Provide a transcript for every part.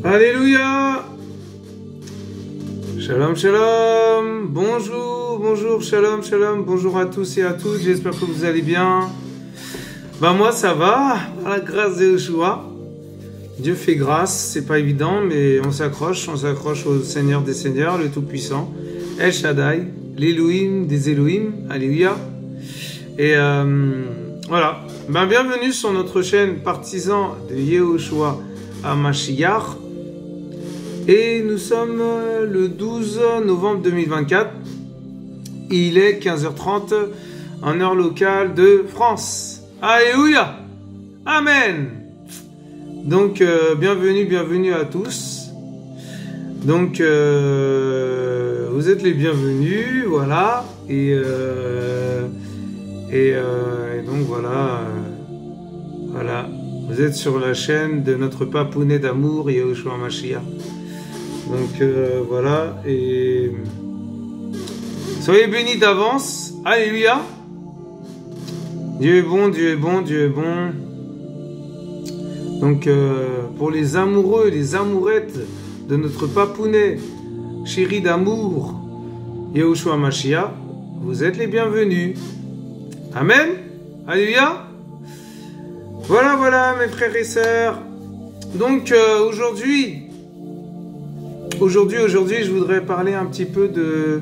Alléluia. Shalom, shalom. Bonjour, bonjour, shalom, shalom. Bonjour à tous et à toutes. J'espère que vous allez bien. Ben moi, ça va. Par la grâce de Yeshua. Dieu fait grâce. C'est pas évident, mais on s'accroche. On s'accroche au Seigneur des Seigneurs, le Tout-Puissant. El Shaddai, l'Elohim des Elohim. Alléluia. Et voilà. Ben bienvenue sur notre chaîne Partisans de Yehoshua HaMashiach. Et nous sommes le 12 novembre 2024. Il est 15h30 en heure locale de France. Alléluia. Amen. Donc, bienvenue à tous. Donc, vous êtes les bienvenus, voilà. Et donc, voilà. Voilà. Vous êtes sur la chaîne de notre papounet d'amour, Yehoshua HaMashiach. Donc voilà, et soyez bénis d'avance. Alléluia. Dieu est bon, Dieu est bon, Dieu est bon. Donc pour les amoureux et les amourettes de notre papounet, chéri d'amour, Yehoshua HaMashiach, vous êtes les bienvenus. Amen. Alléluia. Voilà, voilà mes frères et sœurs. Donc aujourd'hui, je voudrais parler un petit peu de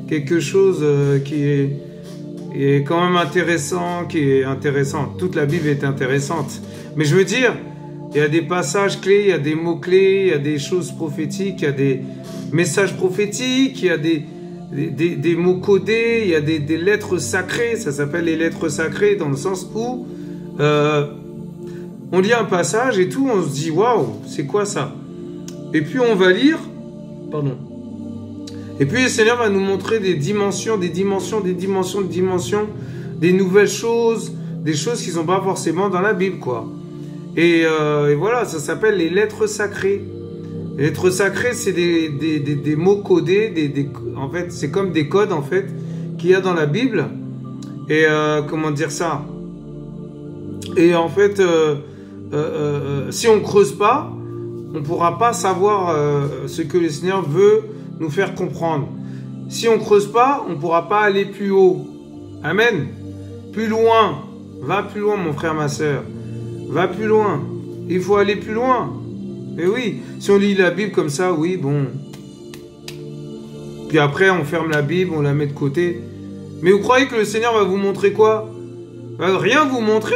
quelque chose qui est quand même intéressant, Toute la Bible est intéressante. Mais je veux dire, il y a des passages clés, il y a des mots-clés, il y a des choses prophétiques, il y a des messages prophétiques, il y a des mots codés, il y a des lettres sacrées. Ça s'appelle les lettres sacrées dans le sens où on lit un passage et tout, on se dit « Waouh, c'est quoi ça ?» Et puis on va lire... Pardon. Et puis le Seigneur va nous montrer des dimensions, des nouvelles choses, des choses qui ne sont pas forcément dans la Bible, quoi. Et voilà, ça s'appelle les lettres sacrées. Les lettres sacrées, c'est des mots codés, en fait, c'est comme des codes, en fait, qu'il y a dans la Bible. Et comment dire ça? Et en fait, si on ne creuse pas, on ne pourra pas savoir ce que le Seigneur veut nous faire comprendre. Si on ne creuse pas, on ne pourra pas aller plus haut. Amen. Plus loin. Va plus loin, mon frère, ma soeur. Va plus loin. Il faut aller plus loin. Et oui, si on lit la Bible comme ça, oui, bon. Puis après, on ferme la Bible, on la met de côté. Mais vous croyez que le Seigneur va vous montrer quoi? Va rien vous montrer?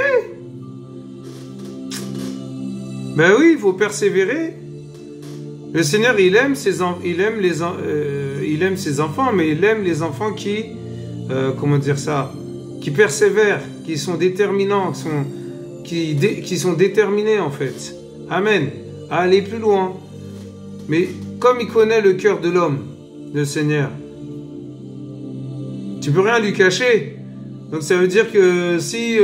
Ben oui, il faut persévérer. Le Seigneur, il aime ses enfants, mais il aime les enfants qui, comment dire ça, qui persévèrent, qui sont déterminants, qui sont déterminés en fait. Amen. À aller plus loin. Mais comme il connaît le cœur de l'homme, le Seigneur, tu peux rien lui cacher. Donc ça veut dire que si,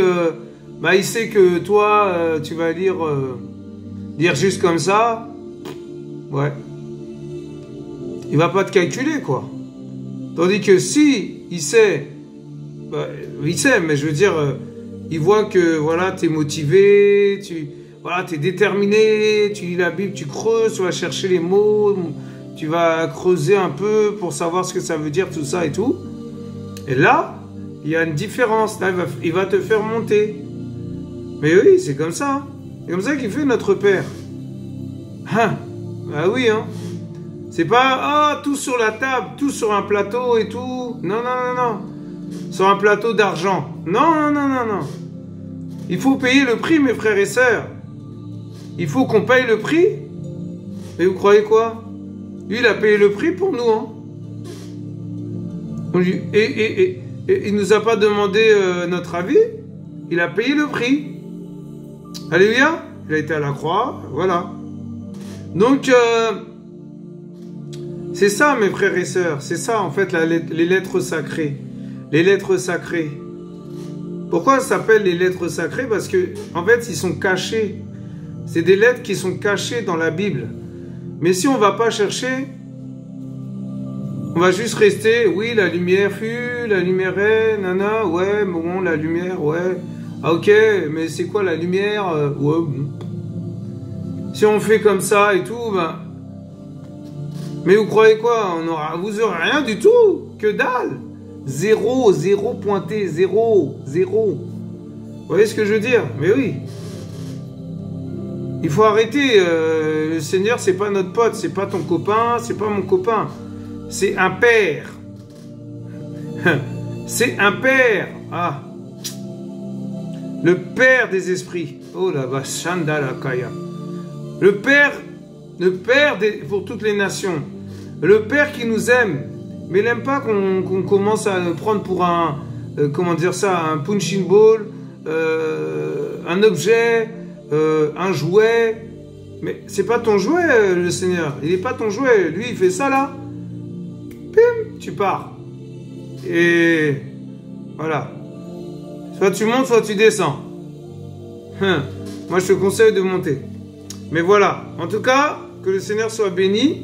il sait que toi, tu vas lire juste comme ça, ouais, il va pas te calculer, quoi. Tandis que si il sait, mais je veux dire, il voit que voilà, t'es motivé, t'es déterminé, tu lis la Bible, tu creuses, tu vas chercher les mots, tu vas creuser un peu pour savoir ce que ça veut dire, tout ça et tout. Et là, il y a une différence. Là, il va te faire monter. Mais oui, c'est comme ça. C'est comme ça qu'il fait notre Père. Ah oui, hein. C'est pas, tout sur la table, tout sur un plateau et tout. Non. Sur un plateau d'argent. Non. Il faut payer le prix, mes frères et sœurs. Il faut qu'on paye le prix. Mais vous croyez quoi? Lui, il a payé le prix pour nous, hein. Et il nous a pas demandé notre avis. Il a payé le prix. Alléluia. Il a été à la croix, voilà. Donc, c'est ça, mes frères et sœurs. C'est ça, en fait, les lettres sacrées. Les lettres sacrées. Pourquoi ça s'appelle les lettres sacrées? Parce que, en fait, ils sont cachés. C'est des lettres qui sont cachées dans la Bible. Mais si on ne va pas chercher, on va juste rester, oui, la lumière fut, la lumière est, nana, ouais, bon, la lumière, ouais. Ah, ok, mais c'est quoi la lumière? Ouais, bon. Si on fait comme ça et tout, ben... Mais vous croyez quoi? Vous aurez rien du tout. Que dalle. Zéro, zéro pointé, zéro, zéro. Vous voyez ce que je veux dire? Mais oui. Il faut arrêter. Le Seigneur, c'est pas notre pote, c'est pas ton copain, c'est pas mon copain. C'est un père. C'est un père. Ah. Le père des esprits. Oh là bas, Shandala Kaya. Le père pour toutes les nations. Le père qui nous aime. Mais il n'aime pas qu'on commence à le prendre pour un, comment dire ça, un punching ball, un objet, un jouet. Mais c'est pas ton jouet, le Seigneur. Il n'est pas ton jouet. Lui, il fait ça là. Pim, tu pars. Et voilà. Soit tu montes, soit tu descends. Moi, je te conseille de monter. Mais voilà. En tout cas, que le Seigneur soit béni.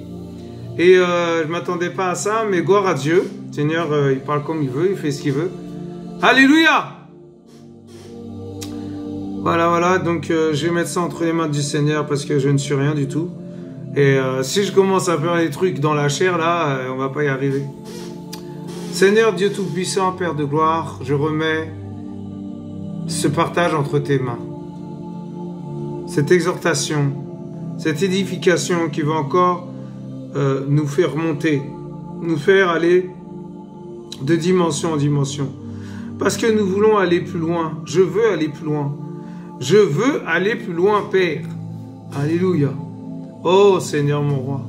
Et je ne m'attendais pas à ça, mais gloire à Dieu. Le Seigneur, il parle comme il veut, il fait ce qu'il veut. Alléluia! Voilà, voilà. Donc, je vais mettre ça entre les mains du Seigneur parce que je ne suis rien du tout. Et si je commence à faire des trucs dans la chair, là, on va pas y arriver. Seigneur Dieu Tout-Puissant, Père de gloire, je remets ce partage entre tes mains. Cette exhortation, cette édification qui va encore nous faire monter, nous faire aller de dimension en dimension. Parce que nous voulons aller plus loin. Je veux aller plus loin. Je veux aller plus loin, Père. Alléluia. Oh Seigneur mon roi.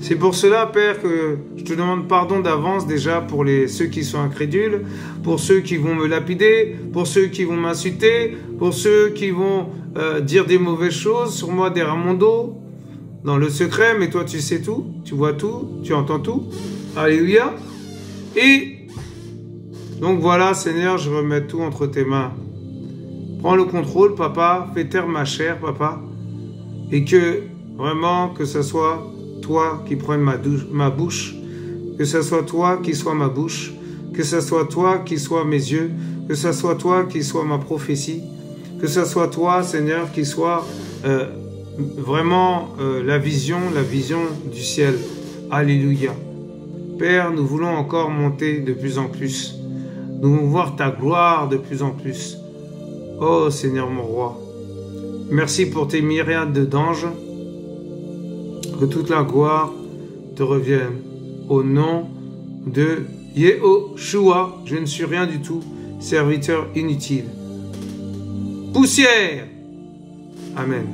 C'est pour cela, Père, que je te demande pardon d'avance déjà pour ceux qui sont incrédules, pour ceux qui vont me lapider, pour ceux qui vont m'insulter, pour ceux qui vont dire des mauvaises choses sur moi derrière mon dos, dans le secret, mais toi tu sais tout, tu vois tout, tu entends tout. Alléluia. Et donc voilà, Seigneur, je remets tout entre tes mains. Prends le contrôle, Papa, fais taire ma chair, Papa, et que vraiment que ce soit toi qui prennes ma bouche, que ce soit toi qui sois ma bouche, que ce soit toi qui sois mes yeux, que ce soit toi qui sois ma prophétie, que ce soit toi, Seigneur, qui soit vraiment la vision du ciel. Alléluia. Père, nous voulons encore monter de plus en plus. Nous voulons voir ta gloire de plus en plus. Oh Seigneur mon roi, merci pour tes myriades d'anges. Que toute la gloire te revienne. Au nom de Yehoshua, je ne suis rien du tout, serviteur inutile. Poussière. Amen.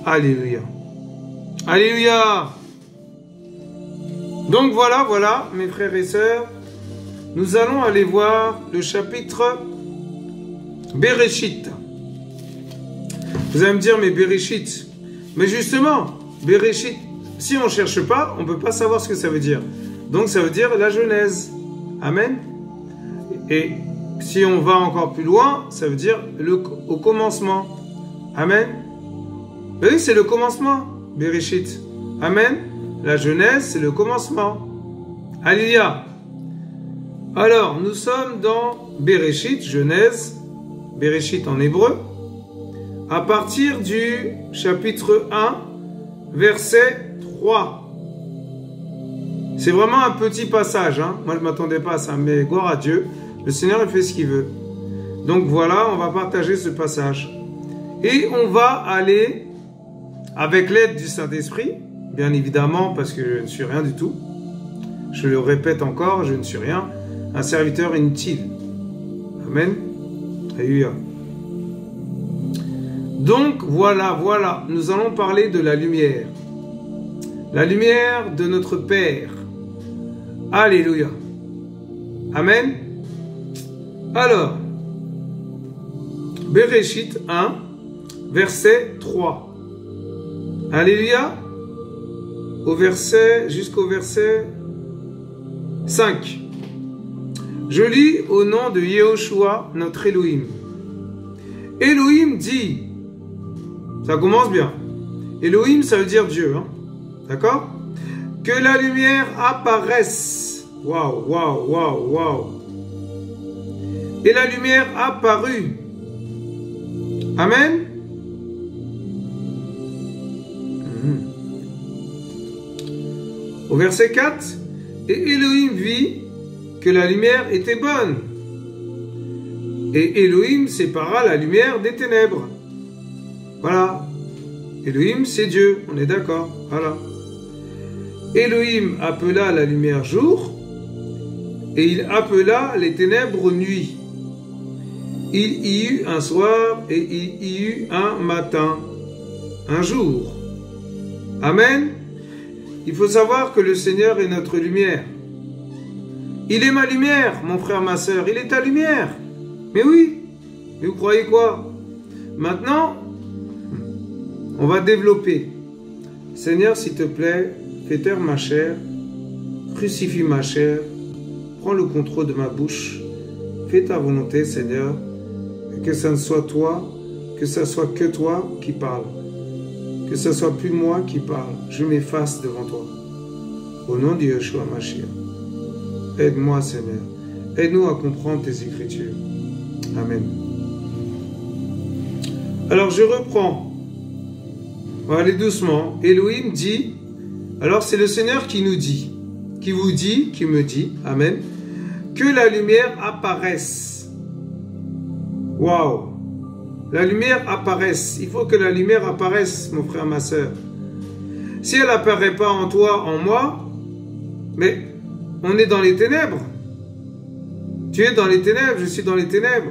Alléluia. Alléluia. Donc voilà, mes frères et sœurs, nous allons aller voir le chapitre Bereshit. Vous allez me dire, mais Bereshit, mais justement, Bereshit, si on ne cherche pas, on ne peut pas savoir ce que ça veut dire. Donc ça veut dire la Genèse. Amen. Et si on va encore plus loin, ça veut dire au commencement. Amen. Oui, c'est le commencement, Bereshit. Amen. La Genèse, c'est le commencement. Alléluia. Alors, nous sommes dans Bereshit, Genèse, Bereshit en hébreu, à partir du chapitre 1, verset 3. C'est vraiment un petit passage. Hein. Moi, je ne m'attendais pas à ça, mais gloire à Dieu. Le Seigneur, il fait ce qu'il veut. Donc voilà, on va partager ce passage. Et on va aller, avec l'aide du Saint-Esprit, bien évidemment, parce que je ne suis rien du tout. Je le répète encore, je ne suis rien. Un serviteur inutile. Amen. Alléluia. Donc, voilà, nous allons parler de la lumière. La lumière de notre Père. Alléluia. Amen. Alors, Bereshit 1, verset 3. Alléluia. Jusqu'au verset 5. Je lis au nom de Yehoshua, notre Elohim. Elohim dit, ça commence bien. Elohim, ça veut dire Dieu, hein? D'accord? Que la lumière apparaisse. Waouh. Et la lumière apparut. Amen. Au verset 4, et Elohim vit que la lumière était bonne. Et Elohim sépara la lumière des ténèbres. Voilà. Elohim, c'est Dieu, on est d'accord. Voilà. Elohim appela la lumière jour, et il appela les ténèbres nuit. Il y eut un soir, et il y eut un matin, un jour. Amen. Il faut savoir que le Seigneur est notre lumière. Il est ma lumière, mon frère, ma soeur. Il est ta lumière. Mais oui. Mais vous croyez quoi? Maintenant, on va développer. Seigneur, s'il te plaît, fais taire ma chair, crucifie ma chair, prends le contrôle de ma bouche, fais ta volonté, Seigneur, et que ça ne soit toi, que ça soit que toi qui parle, que ce soit plus moi qui parle, je m'efface devant toi. Au nom de Yeshua Mashiach, aide-moi, Seigneur, aide-nous à comprendre tes Écritures. Amen. Alors je reprends. On va aller doucement. Elohim dit, alors c'est le Seigneur qui nous dit, qui vous dit, qui me dit, Amen, que la lumière apparaisse. Waouh! La lumière apparaisse. Il faut que la lumière apparaisse, mon frère, ma soeur. Si elle n'apparaît pas en toi, en moi, mais on est dans les ténèbres. Tu es dans les ténèbres, je suis dans les ténèbres.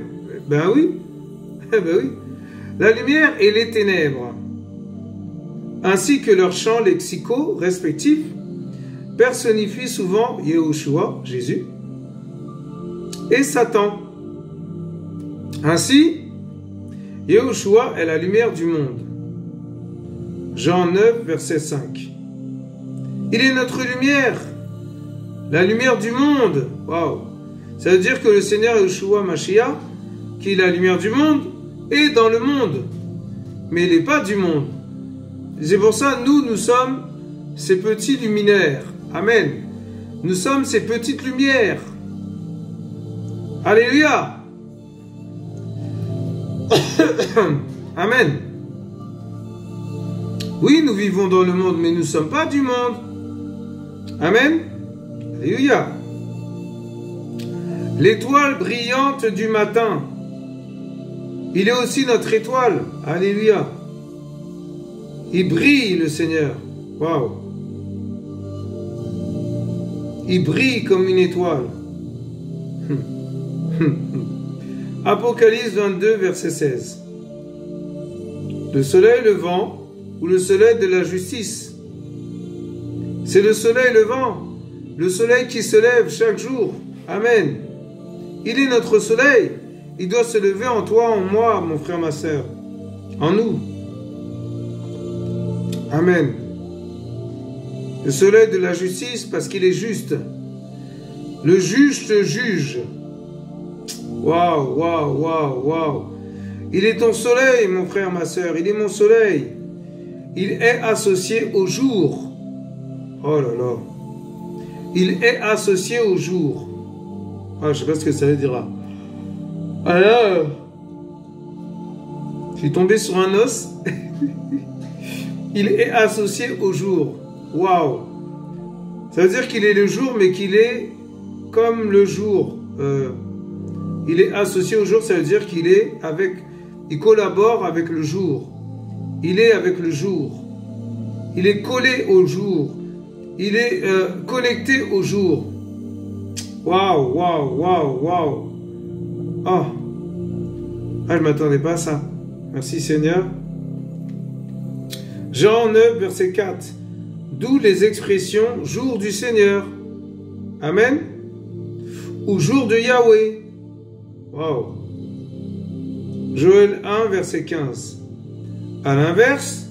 Ben oui. Ben oui. La lumière et les ténèbres, ainsi que leurs champs lexicaux respectifs, personnifient souvent Yehoshua, Jésus, et Satan. Ainsi, Yehoshua est la lumière du monde. Jean 9, verset 5. Il est notre lumière, la lumière du monde. Waouh! Ça veut dire que le Seigneur Yehoshua Mashiach, qui est la lumière du monde, est dans le monde. Mais il n'est pas du monde. C'est pour ça, nous sommes ces petits luminaires. Amen. Nous sommes ces petites lumières. Alléluia. Amen. Oui, nous vivons dans le monde, mais nous ne sommes pas du monde. Amen. Alléluia. L'étoile brillante du matin. Il est aussi notre étoile. Alléluia. Il brille, le Seigneur. Waouh. Il brille comme une étoile. Apocalypse 22, verset 16. Le soleil levant, ou le soleil de la justice. C'est le soleil levant, le soleil qui se lève chaque jour. Amen. Il est notre soleil. Il doit se lever en toi, en moi, mon frère, ma soeur. En nous. Amen. Le soleil de la justice, parce qu'il est juste. Le juge te juge. Waouh, waouh, waouh, waouh. Il est ton soleil, mon frère, ma soeur. Il est mon soleil. Il est associé au jour. Oh là là. Il est associé au jour. Ah, je ne sais pas ce que ça veut dire là. Ah là, je suis tombé sur un os. Il est associé au jour. Waouh. Ça veut dire qu'il est le jour, mais qu'il est comme le jour. Il est associé au jour, ça veut dire qu'il est avec... Il collabore avec le jour. Il est avec le jour. Il est collé au jour. Il est connecté au jour. Waouh, waouh, waouh, waouh. Oh. Ah, je ne m'attendais pas à ça. Merci Seigneur. Jean 9, verset 4. D'où les expressions jour du Seigneur. Amen. Ou jour de Yahweh. Waouh. Joël 1, verset 15. À l'inverse,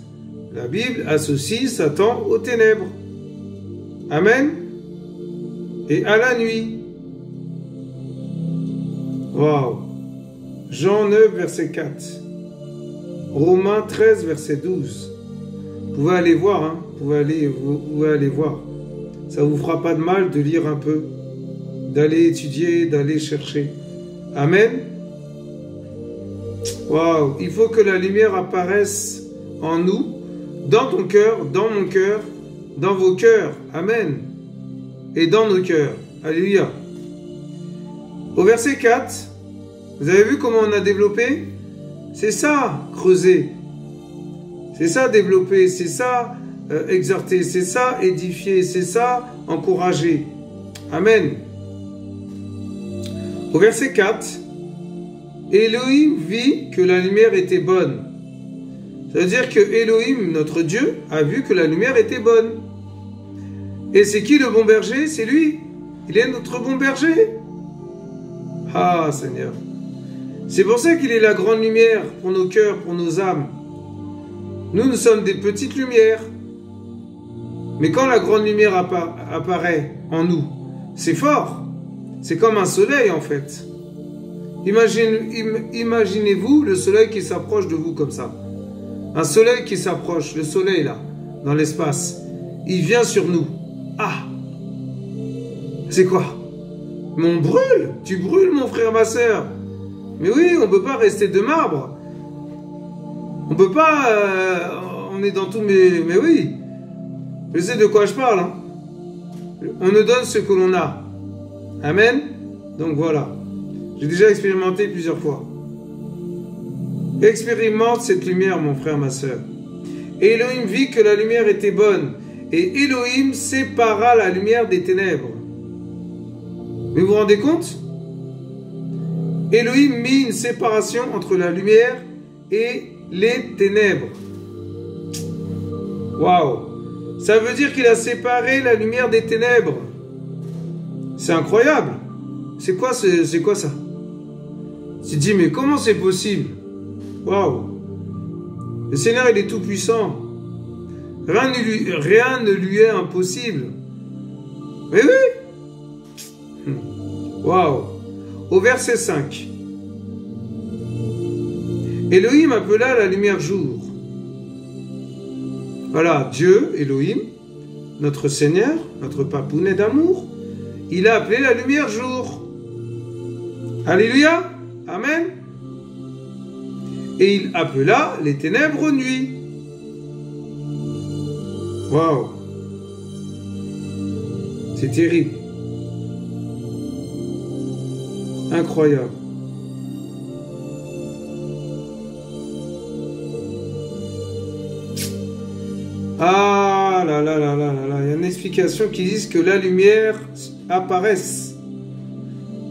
la Bible associe Satan aux ténèbres. Amen. Et à la nuit. Waouh. Jean 9, verset 4. Romains 13, verset 12. Vous pouvez aller voir, hein. Vous pouvez aller voir. Ça ne vous fera pas de mal de lire un peu, d'aller étudier, d'aller chercher. Amen. Waouh. Il faut que la lumière apparaisse en nous, dans ton cœur, dans mon cœur, dans vos cœurs. Amen. Et dans nos cœurs. Alléluia. Au verset 4, vous avez vu comment on a développé? C'est ça, creuser. C'est ça, développer. C'est ça, exhorter. C'est ça, édifier. C'est ça, encourager. Amen. Au verset 4, Elohim vit que la lumière était bonne. Ça veut dire que Elohim, notre Dieu, a vu que la lumière était bonne. Et c'est qui le bon berger? C'est lui. Il est notre bon berger. Ah, Seigneur. C'est pour ça qu'il est la grande lumière pour nos cœurs, pour nos âmes. Nous sommes des petites lumières. Mais quand la grande lumière apparaît en nous, c'est fort. C'est comme un soleil, en fait. Imaginez-vous le soleil qui s'approche de vous comme ça. Un soleil qui s'approche, le soleil là, dans l'espace. Il vient sur nous. Ah! C'est quoi? Mais on brûle! Tu brûles, mon frère, ma soeur! Mais oui, on ne peut pas rester de marbre. On peut pas... on est dans tout... Mais oui! Je sais de quoi je parle. Hein. On nous donne ce que l'on a. Amen? Donc voilà. J'ai déjà expérimenté plusieurs fois. Expérimente cette lumière, mon frère, ma soeur. Et Elohim vit que la lumière était bonne. Et Elohim sépara la lumière des ténèbres. Mais vous vous rendez compte? Elohim mit une séparation entre la lumière et les ténèbres. Waouh! Ça veut dire qu'il a séparé la lumière des ténèbres. C'est incroyable. C'est quoi ça? Tu te dis, mais comment c'est possible? Waouh! Le Seigneur, il est tout puissant. Rien ne lui est impossible. Mais oui! Waouh! Au verset 5. Elohim appela la lumière jour. Voilà, Dieu, Elohim, notre Seigneur, notre papounet d'amour, il a appelé la lumière jour. Alléluia! Amen! Et il appela les ténèbres nuit. Waouh! C'est terrible. Incroyable. Ah là là là là là là. Il y a une explication qui dit que la lumière apparaisse.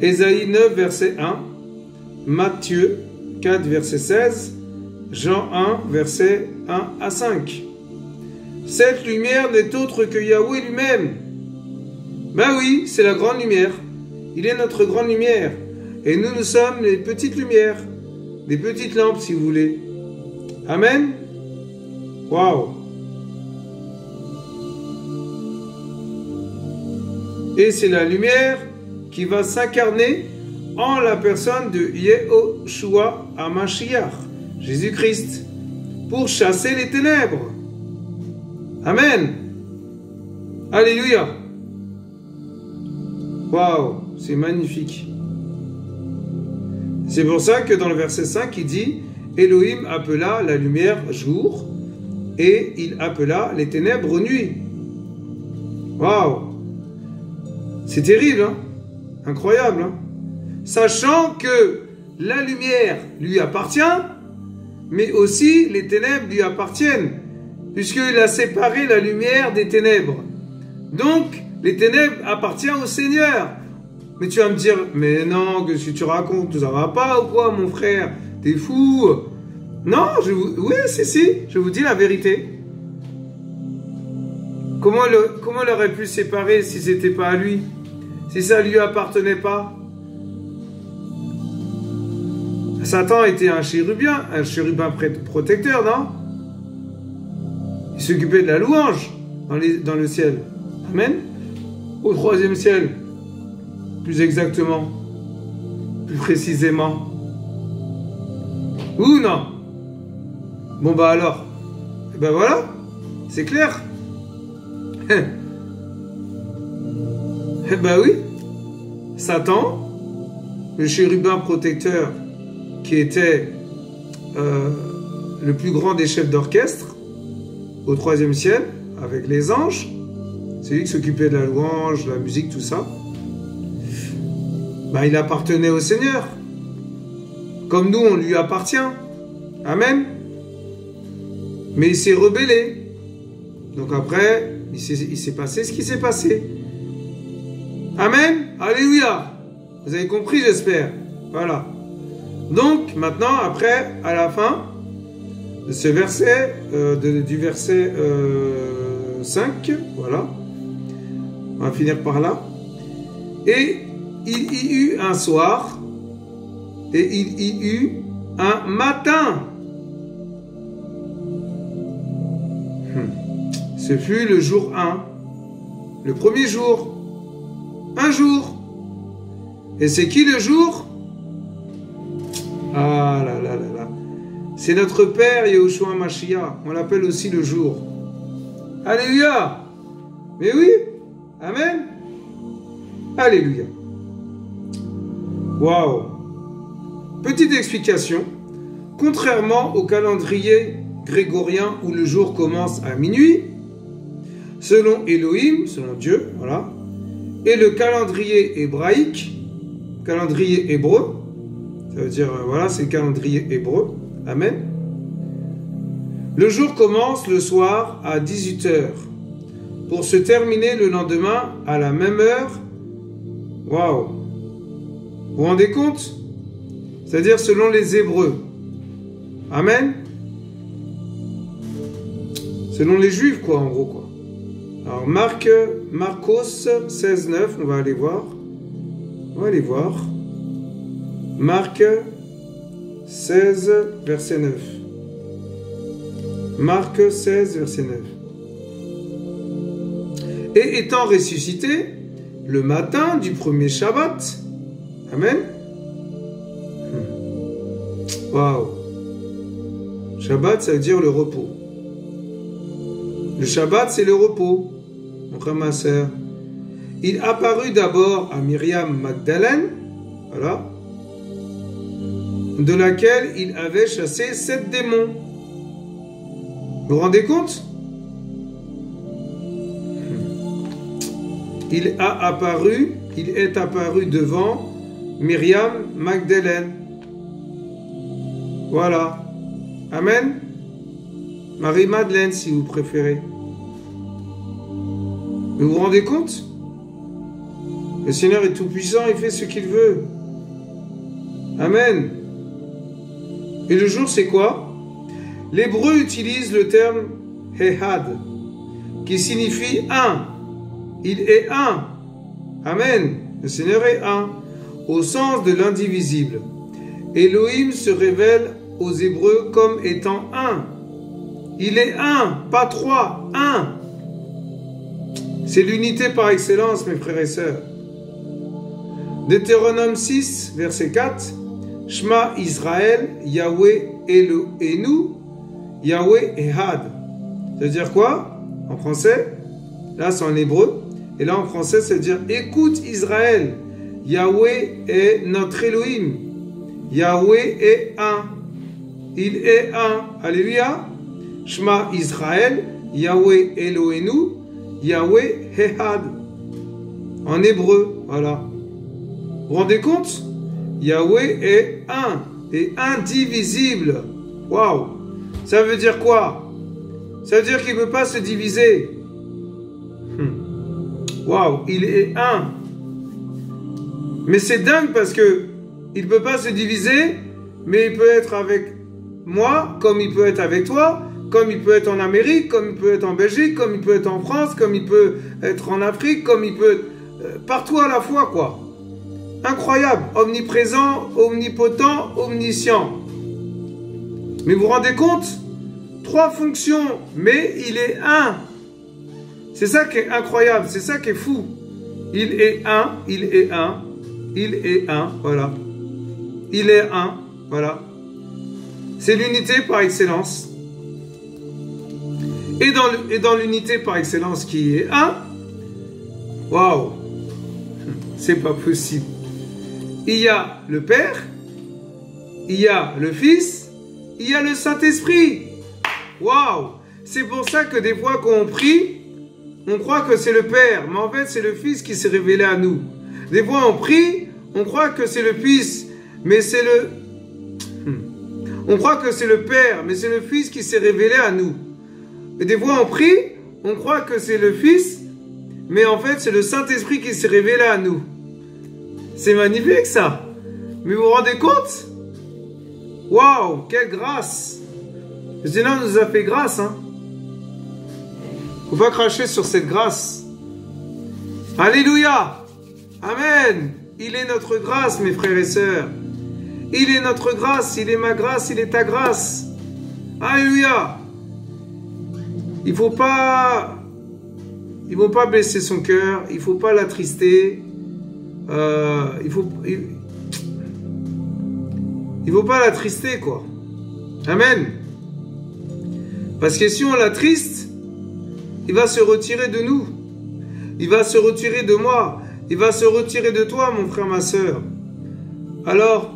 Ésaïe 9, verset 1. Matthieu 4, verset 16. Jean 1, verset 1 à 5. Cette lumière n'est autre que Yahweh lui-même. Ben oui, c'est la grande lumière. Il est notre grande lumière. Et nous, nous sommes les petites lumières. Des petites lampes, si vous voulez. Amen. Waouh. Et c'est la lumière qui va s'incarner en la personne de Yehoshua HaMashiach, Jésus-Christ, pour chasser les ténèbres. Amen. Alléluia. Waouh, c'est magnifique. C'est pour ça que dans le verset 5, il dit « Elohim appela la lumière jour, et il appela les ténèbres nuit. » Waouh. C'est terrible, hein? Incroyable, hein? Sachant que la lumière lui appartient, mais aussi les ténèbres lui appartiennent, puisqu'il a séparé la lumière des ténèbres. Donc, les ténèbres appartiennent au Seigneur. Mais tu vas me dire, mais non, que si tu racontes, ça va pas ou quoi, mon frère? T'es fou? Non, oui, si, je vous dis la vérité. Comment il aurait pu séparer si c'était pas à lui? Si ça lui appartenait pas? Satan était un chérubin protecteur, non? Il s'occupait de la louange dans le ciel. Amen. Au troisième ciel, plus exactement, plus précisément. Ou non? Bon bah alors, et ben voilà, c'est clair. Eh ben oui, Satan, le chérubin protecteur qui était le plus grand des chefs d'orchestre au troisième ciel, avec les anges. C'est lui qui s'occupait de la louange, de la musique, tout ça. Ben, il appartenait au Seigneur. Comme nous, on lui appartient. Amen. Mais il s'est rebellé. Donc après, il s'est passé ce qui s'est passé. Amen. Alléluia. Vous avez compris, j'espère. Voilà. Donc, maintenant, après, à la fin de ce verset, du verset 5, voilà. On va finir par là. Et il y eut un soir, et il y eut un matin. Ce fut le jour 1, le premier jour, un jour. Et c'est qui le jour? Ah là là là là. C'est notre Père Yahushua Mashiach. On l'appelle aussi le jour. Alléluia. Mais oui. Amen. Alléluia. Waouh. Petite explication. Contrairement au calendrier grégorien où le jour commence à minuit, selon Elohim, selon Dieu, voilà, et le calendrier hébraïque, calendrier hébreu, ça veut dire, voilà, c'est le calendrier hébreu, amen. Le jour commence le soir à 18 h, pour se terminer le lendemain à la même heure. Waouh! Vous vous rendez compte? C'est-à-dire selon les Hébreux. Amen. Selon les Juifs, quoi, en gros, quoi. Alors, Marcos 16, 9, on va aller voir. On va aller voir. Marc 16, verset 9. Marc 16, verset 9. Et étant ressuscité, le matin du premier Shabbat. Amen. Waouh. Shabbat, ça veut dire le repos. Le Shabbat, c'est le repos, mon frère, ma soeur. Il apparut d'abord à Myriam Magdalène, voilà, de laquelle il avait chassé 7 démons. Vous vous rendez compte? Il est apparu devant Myriam Magdalène. Voilà. Amen. Marie-Madeleine, si vous préférez. Vous vous rendez compte? Le Seigneur est tout-puissant, il fait ce qu'il veut. Amen. Et le jour, c'est quoi? L'hébreu utilise le terme « Ehad » qui signifie « un ». Il est un. Amen. Le Seigneur est un, au sens de l'indivisible. Elohim se révèle aux Hébreux comme étant un. Il est un, pas trois, un. C'est l'unité par excellence, mes frères et sœurs. Deutéronome 6, verset 4. Shema Israël, Yahweh Eloheinu, Yahweh Ehad. Ça veut dire quoi en français? Là, c'est en hébreu. Et là, en français, ça veut dire écoute Israël, Yahweh est notre Elohim. Yahweh est un. Il est un. Alléluia. Shema Israël, Yahweh Eloheinu, Yahweh Ehad. En hébreu, voilà. Vous vous rendez compte? Yahweh est un et indivisible. Waouh! Ça veut dire quoi? Ça veut dire qu'il ne peut pas se diviser. Waouh! Il est un. Mais c'est dingue parce que il ne peut pas se diviser, mais il peut être avec moi, comme il peut être avec toi, comme il peut être en Amérique, comme il peut être en Belgique, comme il peut être en France, comme il peut être en Afrique, comme il peut être partout à la fois, quoi. Incroyable, omniprésent, omnipotent, omniscient. Mais vous vous rendez compte? 3 fonctions, mais il est un. C'est ça qui est incroyable, c'est ça qui est fou. Il est un, il est un, il est un, voilà. Il est un, voilà. C'est l'unité par excellence. Et dans l'unité par excellence qui est un, waouh, c'est pas possible. Il y a le Père, il y a le Fils, il y a le Saint-Esprit. Waouh! C'est pour ça que des fois quand on prie, on croit que c'est le Père, mais en fait c'est le Fils qui s'est révélé à nous. Des fois on prie, on croit que c'est le Fils, mais c'est le... On croit que c'est le Père, mais c'est le Fils qui s'est révélé à nous. Et des fois on prie, on croit que c'est le Fils, mais en fait c'est le Saint-Esprit qui s'est révélé à nous. C'est magnifique ça. Mais vous vous rendez compte? Waouh, quelle grâce! Le Seigneur nous a fait grâce, hein. Faut pas cracher sur cette grâce. Alléluia! Amen! Il est notre grâce, mes frères et sœurs. Il est notre grâce, il est ma grâce, il est ta grâce. Alléluia! Il faut pas baisser son cœur, il faut pas l'attrister. Il faut pas l'attrister, quoi. Amen. Parce que si on l'attriste, il va se retirer de nous. Il va se retirer de moi. Il va se retirer de toi, mon frère, ma soeur. Alors,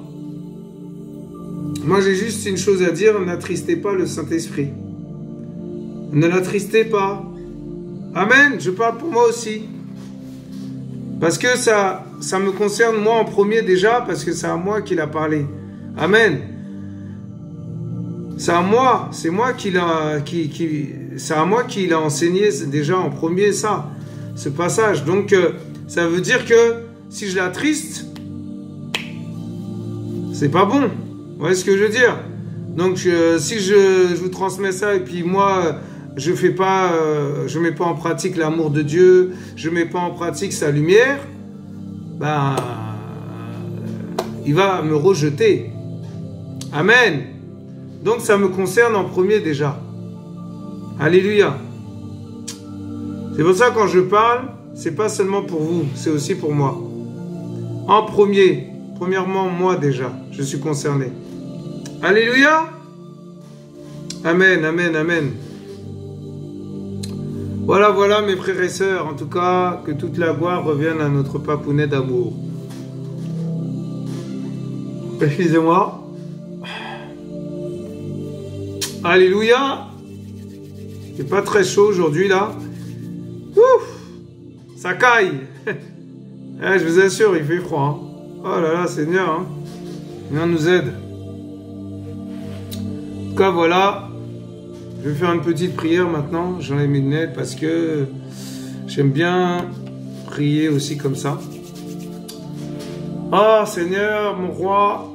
moi j'ai juste une chose à dire, n'attristez pas le Saint-Esprit. Ne l'attristez pas. Amen. Je parle pour moi aussi. Parce que ça me concerne moi en premier déjà, parce que c'est à moi qu'il a parlé. Amen. C'est à moi, c'est moi c'est à moi qu'il a enseigné déjà en premier ça, ce passage. Donc ça veut dire que si je l'attriste, c'est pas bon. Vous voyez ce que je veux dire? Donc si je vous transmets ça et puis moi je mets pas en pratique l'amour de Dieu, je mets pas en pratique sa lumière, ben il va me rejeter. Amen. Donc ça me concerne en premier déjà. Alléluia. C'est pour ça quand je parle, c'est pas seulement pour vous, c'est aussi pour moi. En premièrement moi déjà, je suis concerné. Alléluia. Amen, amen, amen. Voilà, voilà mes frères et sœurs, en tout cas, que toute la gloire revienne à notre papounet d'amour. Excusez-moi. Alléluia. C'est pas très chaud aujourd'hui là. Ouf, ça caille. Je vous assure, il fait froid. Hein. Oh là là, Seigneur. Hein. Seigneur nous aide. En tout cas, voilà. Je vais faire une petite prière maintenant. J'enlève mes lunettes parce que j'aime bien prier aussi comme ça. Oh Seigneur, mon roi,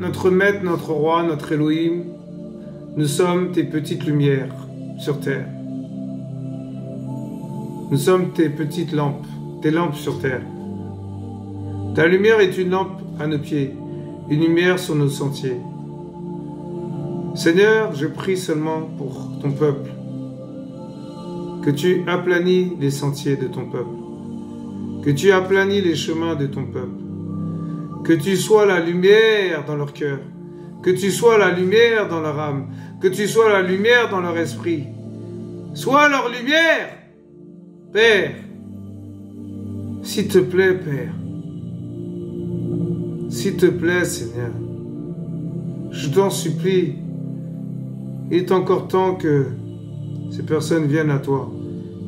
notre maître, notre roi, notre Elohim, nous sommes tes petites lumières sur terre. Nous sommes tes petites lampes, tes lampes sur terre. Ta lumière est une lampe à nos pieds, une lumière sur nos sentiers. Seigneur, je prie seulement pour ton peuple, que tu aplanis les sentiers de ton peuple, que tu aplanis les chemins de ton peuple, que tu sois la lumière dans leur cœur, que tu sois la lumière dans leur âme, que tu sois la lumière dans leur esprit. Sois leur lumière, Père. S'il te plaît, Père. S'il te plaît, Seigneur. Je t'en supplie. Il est encore temps que ces personnes viennent à toi.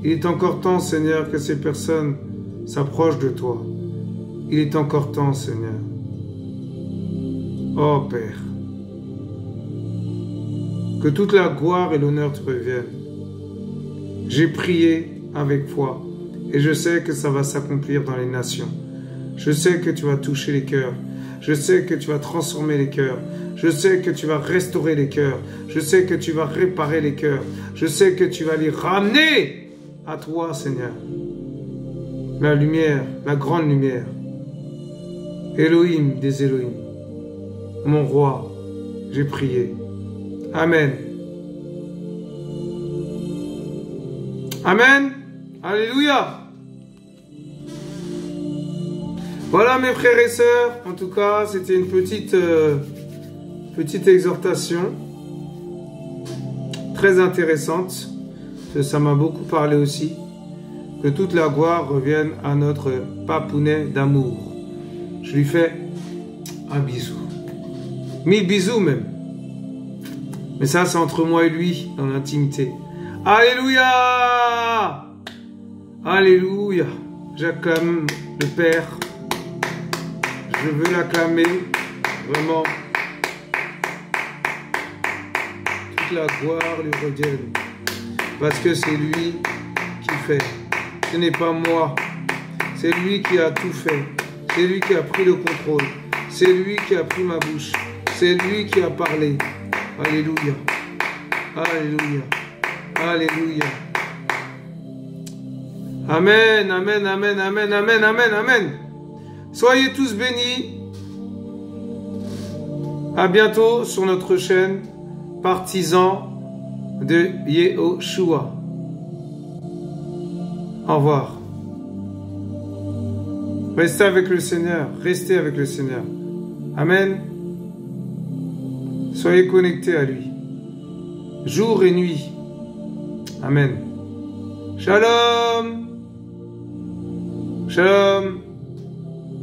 Il est encore temps, Seigneur, que ces personnes s'approchent de toi. Il est encore temps, Seigneur. Oh, Père. Que toute la gloire et l'honneur te reviennent. J'ai prié avec foi et je sais que ça va s'accomplir dans les nations. Je sais que tu vas toucher les cœurs. Je sais que tu vas transformer les cœurs. Je sais que tu vas restaurer les cœurs. Je sais que tu vas réparer les cœurs. Je sais que tu vas les ramener à toi, Seigneur. La lumière, la grande lumière. Elohim des Elohim. Mon roi, j'ai prié. Amen. Amen. Alléluia. Voilà mes frères et sœurs. En tout cas, c'était une petite exhortation. Très intéressante. Ça m'a beaucoup parlé aussi. Que toute la gloire revienne à notre papounet d'amour. Je lui fais un bisou. 1000 bisous même. Mais ça, c'est entre moi et lui, dans l'intimité. Alléluia! Alléluia! J'acclame le Père. Je veux l'acclamer, vraiment. Toute la gloire lui revienne. Parce que c'est lui qui fait. Ce n'est pas moi. C'est lui qui a tout fait. C'est lui qui a pris le contrôle. C'est lui qui a pris ma bouche. C'est lui qui a parlé. Alléluia. Alléluia. Alléluia. Amen, amen, amen, amen, amen, amen, amen. Soyez tous bénis. À bientôt sur notre chaîne Partisans de Yehoshua. Au revoir. Restez avec le Seigneur. Restez avec le Seigneur. Amen. Soyez connectés à lui. Jour et nuit. Amen. Shalom. Shalom.